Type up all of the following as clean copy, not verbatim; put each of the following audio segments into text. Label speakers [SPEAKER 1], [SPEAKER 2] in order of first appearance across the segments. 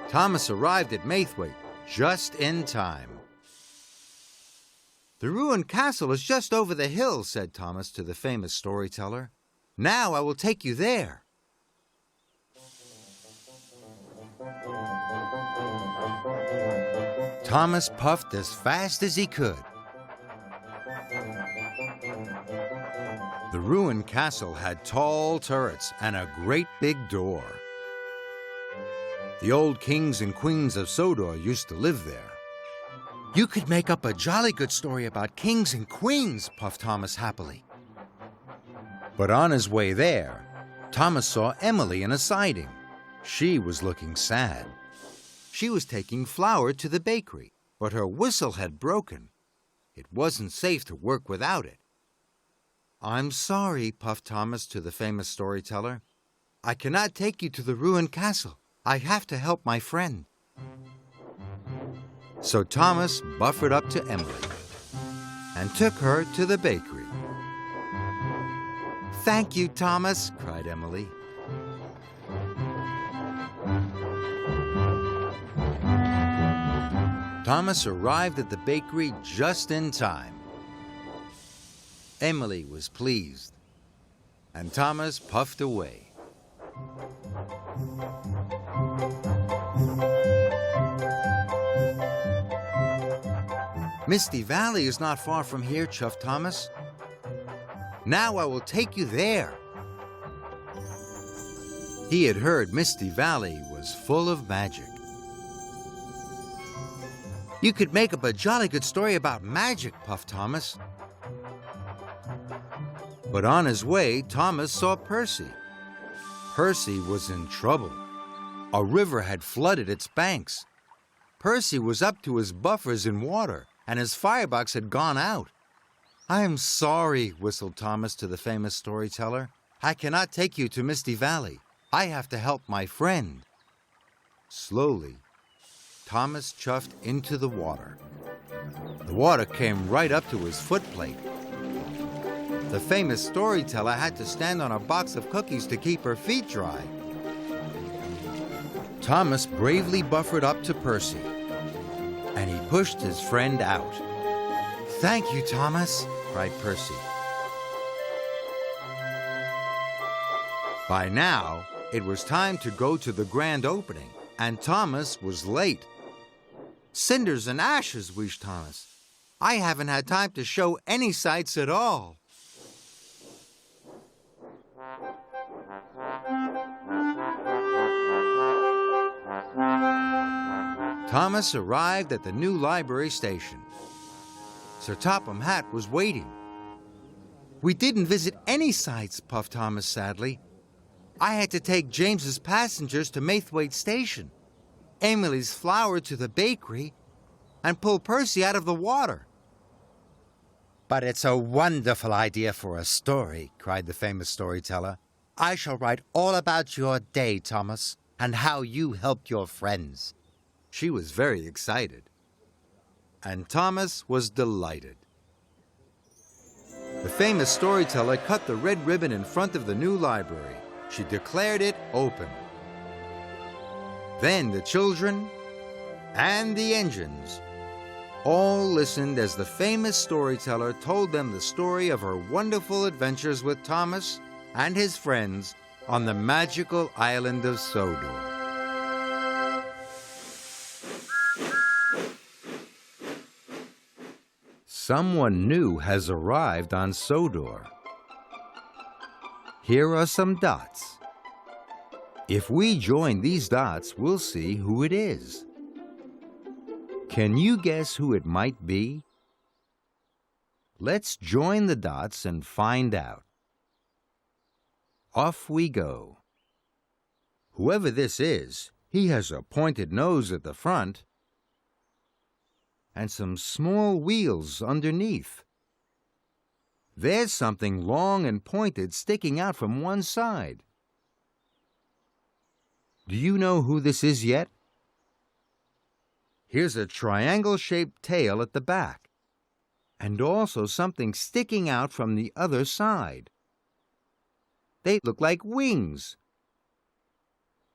[SPEAKER 1] Thomas arrived at Maithwaite just in time. "The ruined castle is just over the hill," said Thomas to the famous storyteller. "Now I will take you there." Thomas puffed as fast as he could. The ruined castle had tall turrets and a great big door. The old kings and queens of Sodor used to live there. "You could make up a jolly good story about kings and queens," puffed Thomas happily. But on his way there, Thomas saw Emily in a siding. She was looking sad. She was taking flour to the bakery, but her whistle had broken. It wasn't safe to work without it. "I'm sorry," puffed Thomas to the famous storyteller. "I cannot take you to the ruined castle. I have to help my friend." So Thomas buffered up to Emily and took her to the bakery. "Thank you, Thomas," cried Emily. Thomas arrived at the bakery just in time. Emily was pleased, and Thomas puffed away. "Misty Valley is not far from here," chuffed Thomas. "Now I will take you there." He had heard Misty Valley was full of magic. "You could make up a jolly good story about magic," puffed Thomas. But on his way, Thomas saw Percy. Percy was in trouble. A river had flooded its banks. Percy was up to his buffers in water, and his firebox had gone out. "I'm sorry," whistled Thomas to the famous storyteller. "I cannot take you to Misty Valley. I have to help my friend." Slowly, Thomas chuffed into the water. The water came right up to his footplate. The famous storyteller had to stand on a box of cookies to keep her feet dry. Thomas bravely buffered up to Percy, and he pushed his friend out. "Thank you, Thomas," cried Percy. By now, it was time to go to the grand opening, and Thomas was late. "Cinders and ashes," wheezed Thomas. "I haven't had time to show any sights at all." Thomas arrived at the new library station. Sir Topham Hatt was waiting. "We didn't visit any sights," puffed Thomas sadly. "I had to take James's passengers to Maithwaite Station, Emily's flour to the bakery, and pull Percy out of the water." "But it's a wonderful idea for a story," cried the famous storyteller. "I shall write all about your day, Thomas, and how you helped your friends." She was very excited, and Thomas was delighted. The famous storyteller cut the red ribbon in front of the new library. She declared it open. Then the children and the engines all listened as the famous storyteller told them the story of her wonderful adventures with Thomas and his friends on the magical island of Sodor. Someone new has arrived on Sodor. Here are some dots. If we join these dots, we'll see who it is. Can you guess who it might be? Let's join the dots and find out. Off we go. Whoever this is, he has a pointed nose at the front and some small wheels underneath. There's something long and pointed sticking out from one side. Do you know who this is yet? Here's a triangle-shaped tail at the back, and also something sticking out from the other side. They look like wings.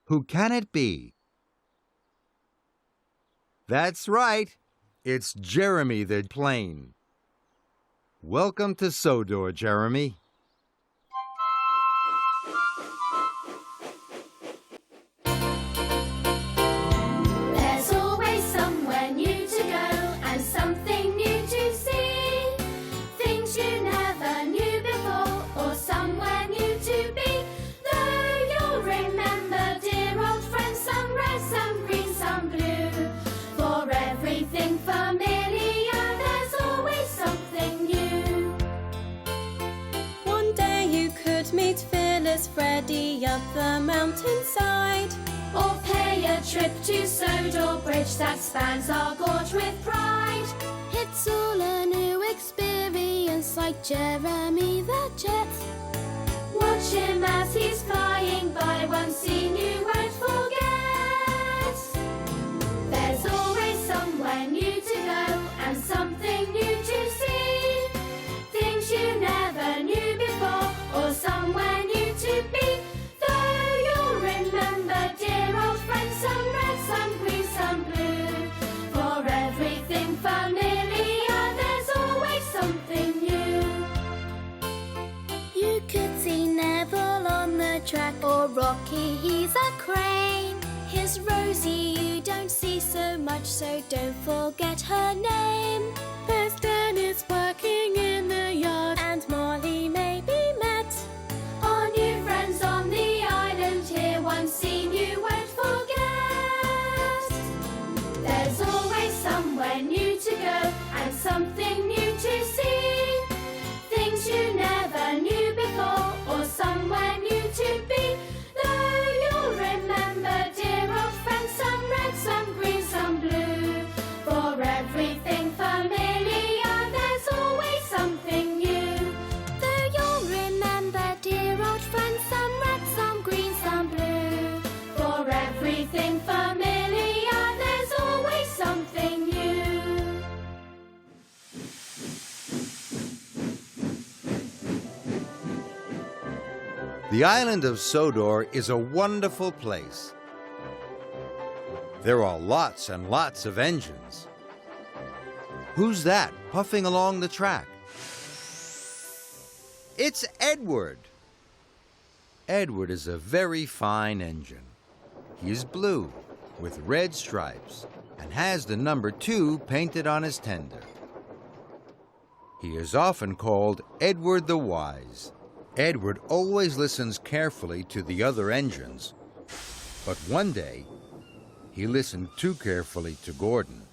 [SPEAKER 1] Who can it be? That's right. It's Jeremy the plane. Welcome to Sodor, Jeremy.
[SPEAKER 2] There's always somewhere new to go and something new to see. Things you never knew before or somewhere new to be. Though you'll remember, dear old friends, some red, some green, some blue. For everything familiar, there's always something new.
[SPEAKER 3] One day you could meet fearless Freddy up the mountainside,
[SPEAKER 2] Or pay a trip to Sodor Bridge that spans our gorge with pride.
[SPEAKER 3] It's all a new experience, like Jeremy the jet.
[SPEAKER 2] Watch him as he's flying by, one scene you won't forget. There's always somewhere new to go and something new to see. Things you never knew before or somewhere new to be. Though you'll remember, dear old friends, some red, some green, some blue. For everything familiar, there's always something new.
[SPEAKER 3] You could see Neville on the track, or Rocky, he's a crane. Here's Rosie, you don't see so much, so don't forget her name. There's Dennis working in the yard, and Molly may be met.
[SPEAKER 2] Our new friends on the island here, one scene you won't forget. There's always somewhere new to go and something new to see. Things you never knew before or somewhere new to be. Though you'll remember, dear old friends, some red, some green, some blue. For everything familiar, there's always something new.
[SPEAKER 3] Though you'll remember, dear old friends, some red, some green, some blue.
[SPEAKER 2] For everything familiar, there's always something new.
[SPEAKER 1] The island of Sodor is a wonderful place. There are lots and lots of engines. Who's that puffing along the track? It's Edward. Edward is a very fine engine. He is blue with red stripes and has the number 2 painted on his tender. He is often called Edward the Wise. Edward always listens carefully to the other engines, but one day he listened too carefully to Gordon.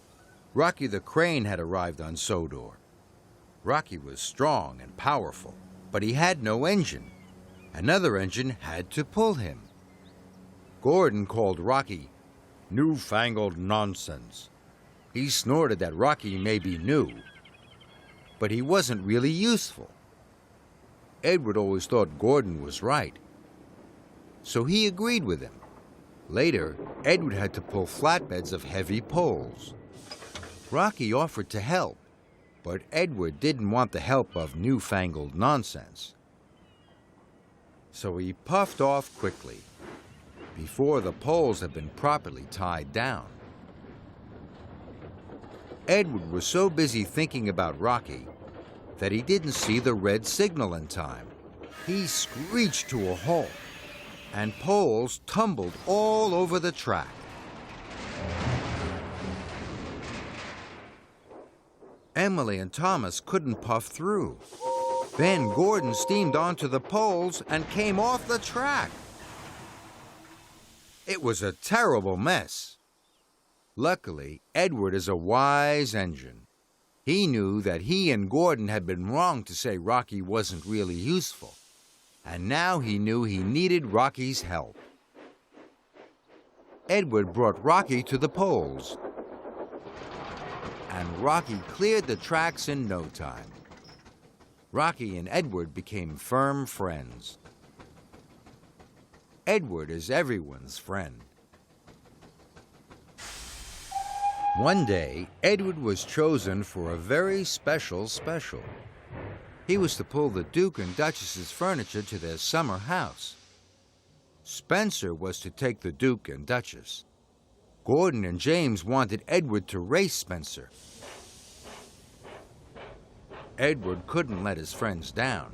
[SPEAKER 1] Rocky the Crane had arrived on Sodor. Rocky was strong and powerful, but he had no engine. Another engine had to pull him. Gordon called Rocky newfangled nonsense. He snorted that Rocky may be new, but he wasn't really useful. Edward always thought Gordon was right, so he agreed with him. Later, Edward had to pull flatbeds of heavy poles. Rocky offered to help, but Edward didn't want the help of newfangled nonsense. So he puffed off quickly, before the poles had been properly tied down. Edward was so busy thinking about Rocky that he didn't see the red signal in time. He screeched to a halt, and poles tumbled all over the track. Emily and Thomas couldn't puff through. Then Gordon steamed onto the poles and came off the track. It was a terrible mess. Luckily, Edward is a wise engine. He knew that he and Gordon had been wrong to say Rocky wasn't really useful, and now he knew he needed Rocky's help. Edward brought Rocky to the poles, and Rocky cleared the tracks in no time. Rocky and Edward became firm friends. Edward is everyone's friend. One day, Edward was chosen for a very special. He was to pull the Duke and Duchess's furniture to their summer house. Spencer was to take the Duke and Duchess. Gordon and James wanted Edward to race Spencer. Edward couldn't let his friends down.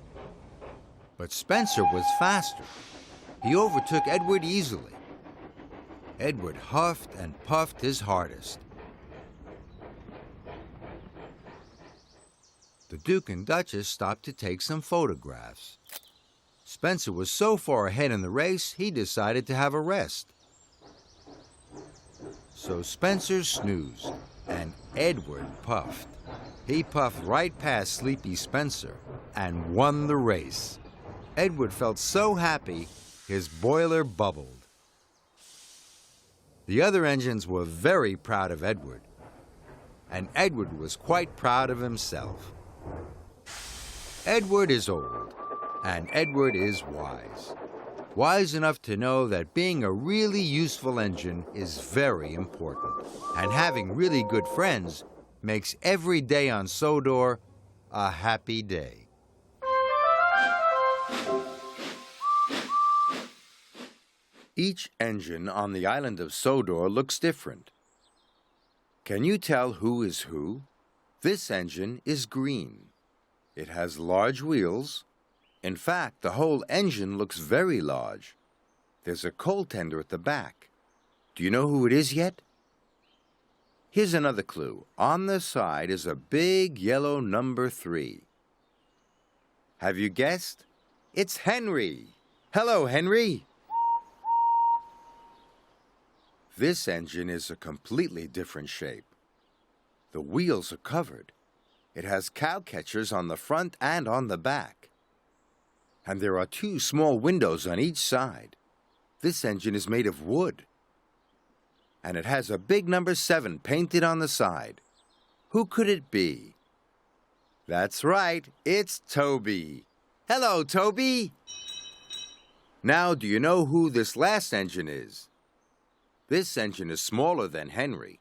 [SPEAKER 1] But Spencer was faster. He overtook Edward easily. Edward huffed and puffed his hardest. The Duke and Duchess stopped to take some photographs. Spencer was so far ahead in the race, he decided to have a rest. So Spencer snoozed, and Edward puffed. He puffed right past Sleepy Spencer and won the race. Edward felt so happy, his boiler bubbled. The other engines were very proud of Edward, and Edward was quite proud of himself. Edward is old, and Edward is wise. Wise enough to know that being a really useful engine is very important, and having really good friends makes every day on Sodor a happy day. Each engine on the island of Sodor looks different. Can you tell who is who? This engine is green. It has large wheels. In fact, the whole engine looks very large. There's a coal tender at the back. Do you know who it is yet? Here's another clue. On the side is a big yellow number 3. Have you guessed? It's Henry. Hello, Henry. This engine is a completely different shape. The wheels are covered. It has cow catchers on the front and on the back. And there are 2 small windows on each side. This engine is made of wood. And it has a big number 7 painted on the side. Who could it be? That's right, it's Toby. Hello, Toby. Now, do you know who this last engine is? This engine is smaller than Henry.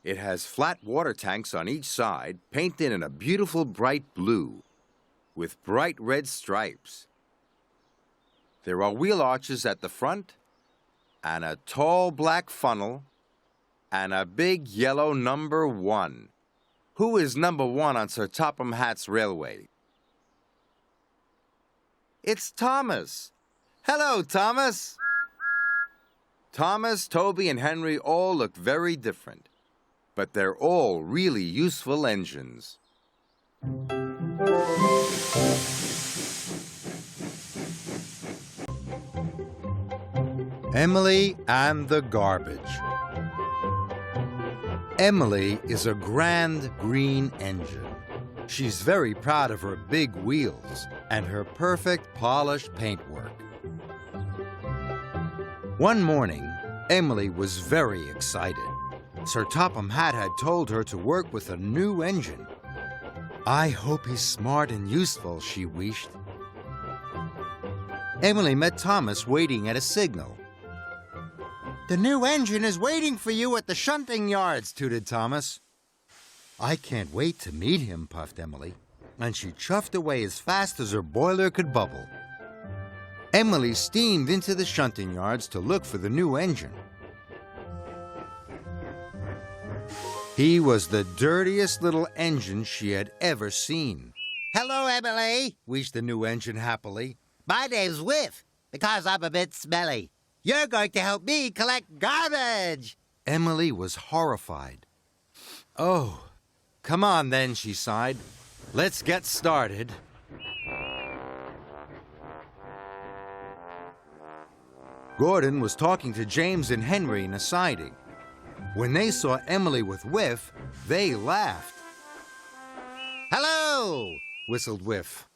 [SPEAKER 1] It has flat water tanks on each side, painted in a beautiful bright blue, with bright red stripes. There are wheel arches at the front, and a tall black funnel, and a big yellow number 1. Who is number 1 on Sir Topham Hatt's railway? It's Thomas. Hello, Thomas. Thomas, Toby, and Henry all look very different, but they're all really useful engines. Emily and the Garbage. Emily is a grand green engine. She's very proud of her big wheels and her perfect polished paintwork. One morning, Emily was very excited. Sir Topham Hatt had told her to work with a new engine. I hope he's smart and useful, she wished. Emily met Thomas waiting at a signal. The new engine is waiting for you at the shunting yards, tooted Thomas. I can't wait to meet him, puffed Emily, and she chuffed away as fast as her boiler could bubble. Emily steamed into the shunting yards to look for the new engine. He was the dirtiest little engine she had ever seen. Hello, Emily, wheezed the new engine happily. My name's Whiff, because I'm a bit smelly. You're going to help me collect garbage. Emily was horrified. Oh, come on then, she sighed. Let's get started. Gordon was talking to James and Henry in a siding. When they saw Emily with Whiff, they laughed. Hello, whistled Whiff.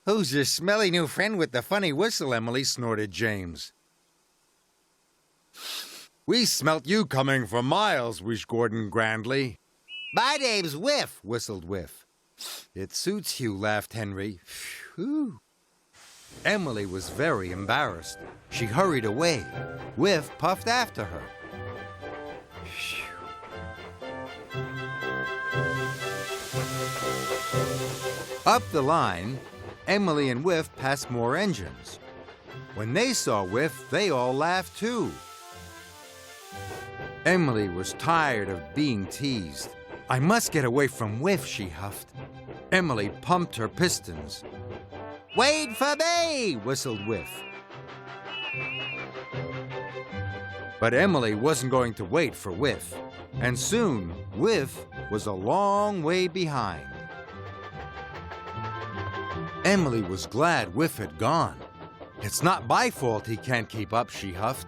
[SPEAKER 1] Who's your smelly new friend with the funny whistle, Emily, snorted James. We smelt you coming for miles, wished Gordon grandly. My name's Whiff, whistled Whiff. It suits you, laughed Henry. Phew. Emily was very embarrassed. She hurried away. Whiff puffed after her. Up the line, Emily and Whiff passed more engines. When they saw Whiff, they all laughed too. Emily was tired of being teased. I must get away from Whiff, she huffed. Emily pumped her pistons. Wait for me, whistled Whiff. But Emily wasn't going to wait for Whiff, and soon Whiff was a long way behind. Emily was glad Whiff had gone. It's not my fault he can't keep up, she huffed.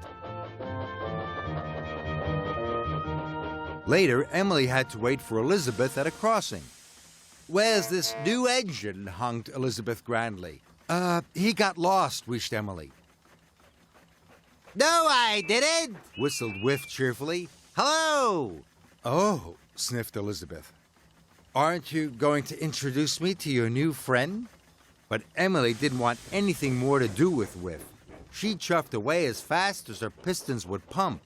[SPEAKER 1] Later, Emily had to wait for Elizabeth at a crossing. Where's this new engine? Honked Elizabeth grandly. He got lost, wished Emily. No, I didn't, whistled Whiff cheerfully. Hello! Oh, sniffed Elizabeth. Aren't you going to introduce me to your new friend? But Emily didn't want anything more to do with Whiff. She chuffed away as fast as her pistons would pump.